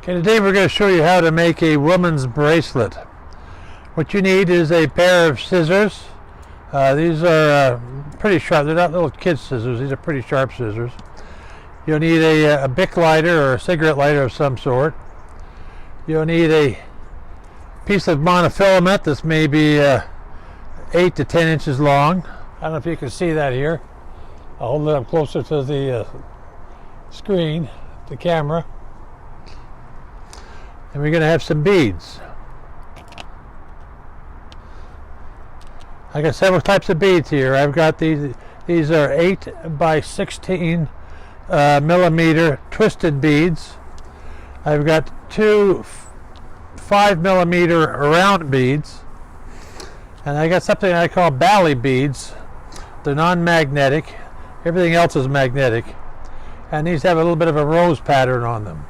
Okay, today we're going to show you how to make a woman's bracelet. What you need is a pair of scissors. These are pretty sharp. They're not little kid scissors. These are pretty sharp scissors. You'll need a Bic lighter or a cigarette lighter of some sort. You'll need a piece of monofilament that's maybe 8 to 10 inches long. I don't know if you can see that here. I'll hold it up closer to the screen, the camera. And we're going to have some beads. I got several types of beads here. I've got these are 8 by 16 millimeter twisted beads. I've got 2 5 millimeter round beads. And I got something I call bally beads. They're non-magnetic. Everything else is magnetic. And these have a little bit of a rose pattern on them.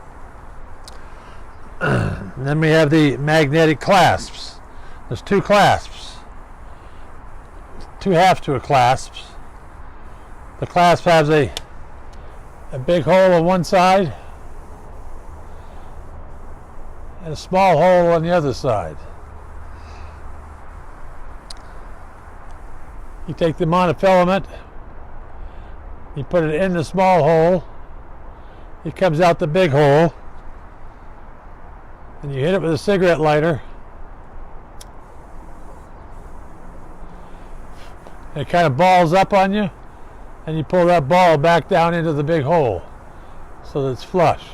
And then we have the magnetic clasps. There's 2 clasps. 2 halves to a clasp. The clasp has a big hole on one side and a small hole on the other side. You take the monofilament, you put it in the small hole, it comes out the big hole, and you hit it with a cigarette lighter. It kind of balls up on you, and you pull that ball back down into the big hole so that it's flush.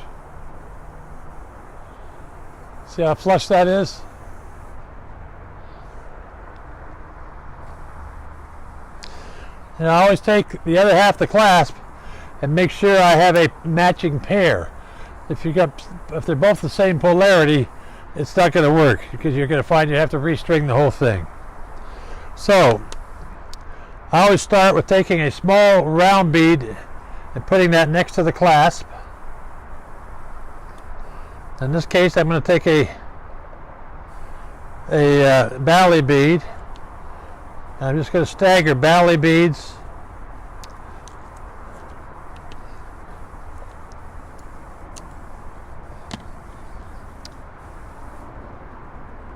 See how flush that is? And I always take the other half of the clasp and make sure I have a matching pair. If they're both the same polarity, it's not going to work because you're going to find you have to restring the whole thing. So I always start with taking a small round bead and putting that next to the clasp. In this case, I'm going to take a bally bead. I'm just going to stagger bally beads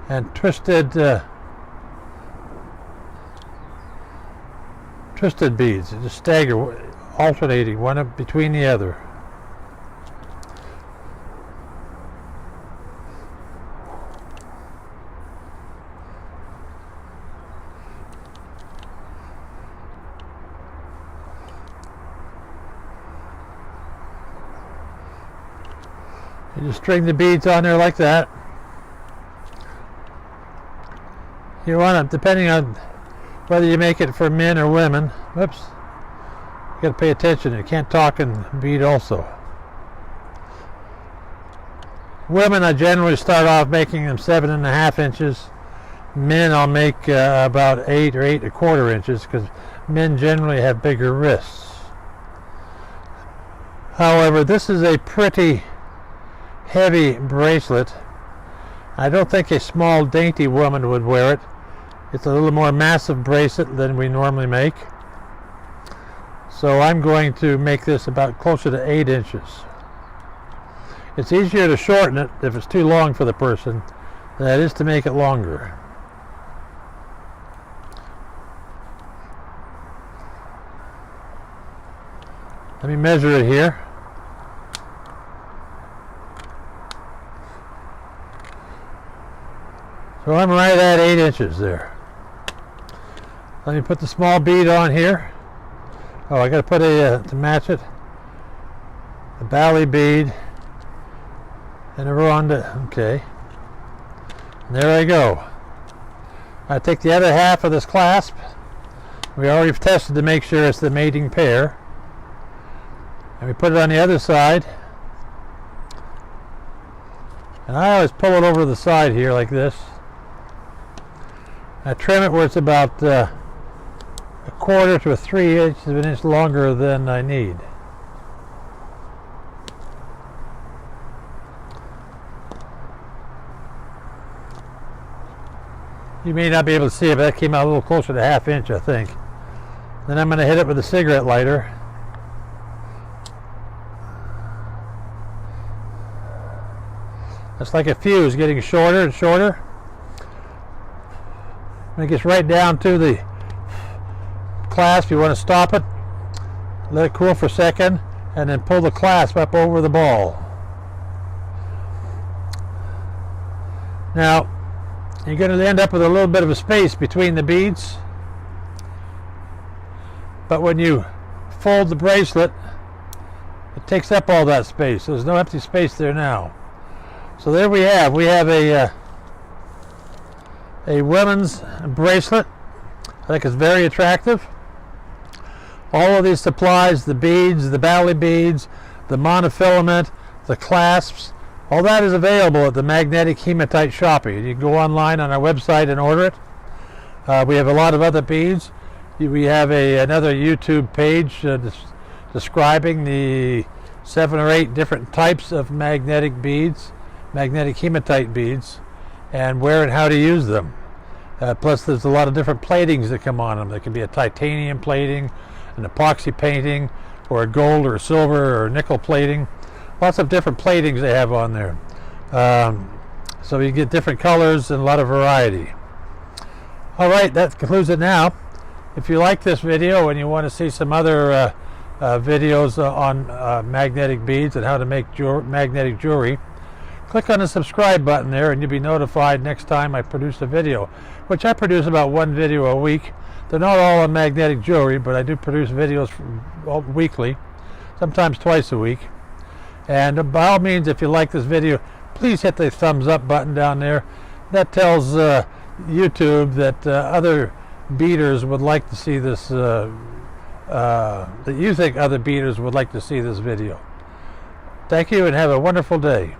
and twisted beads. Just stagger, alternating one up between the other. You just string the beads on there like that. You want to, depending on whether you make it for men or women. Whoops. You got to pay attention. You can't talk and bead also. Women, I generally start off making them 7.5 inches. Men, I'll make about 8 or 8.25 inches because men generally have bigger wrists. However, this is a pretty heavy bracelet. I don't think a small dainty woman would wear it. It's a little more massive bracelet than we normally make. So I'm going to make this about closer to 8 inches. It's easier to shorten it if it's too long for the person than it is to make it longer. Let me measure it here. So I'm right at 8 inches there. Let me put the small bead on here. Oh, I got to put to match it, a bally bead and a ronda. Okay. And there I go. I take the other half of this clasp. We already tested to make sure it's the mating pair. And we put it on the other side. And I always pull it over the side here like this. I trim it where it's about 1/4 to 3/8 of an inch longer than I need. You may not be able to see it, but that came out a little closer to 1/2 inch, I think. Then I'm going to hit it with a cigarette lighter. It's like a fuse getting shorter and shorter. When it gets right down to the clasp, you want to stop it, let it cool for a second, and then pull the clasp up over the ball. Now, you're going to end up with a little bit of a space between the beads, but when you fold the bracelet, it takes up all that space. There's no empty space there now. So there we have a women's bracelet. I think it's very attractive. All of these supplies, the beads, the bally beads, the monofilament, the clasps, all that is available at the Magnetic Hematite Shoppe. You can go online on our website and order it. We have a lot of other beads. We have another YouTube page describing the 7 or 8 different types of magnetic beads, magnetic hematite beads, and where and how to use them. Plus there's a lot of different platings that come on them. There can be a titanium plating, an epoxy painting, or a gold or a silver or nickel plating. Lots of different platings they have on there. So you get different colors and a lot of variety. Alright, that concludes it now. If you like this video and you want to see some other videos on magnetic beads and how to make magnetic jewelry, click on the subscribe button there and you'll be notified next time I produce a video, which I produce about 1 video a week. They're not all on magnetic jewelry, but I do produce videos weekly, sometimes twice a week. And by all means, if you like this video, please hit the thumbs up button down there. That tells YouTube that other beaders would like to see this, that you think other beaders would like to see this video. Thank you and have a wonderful day.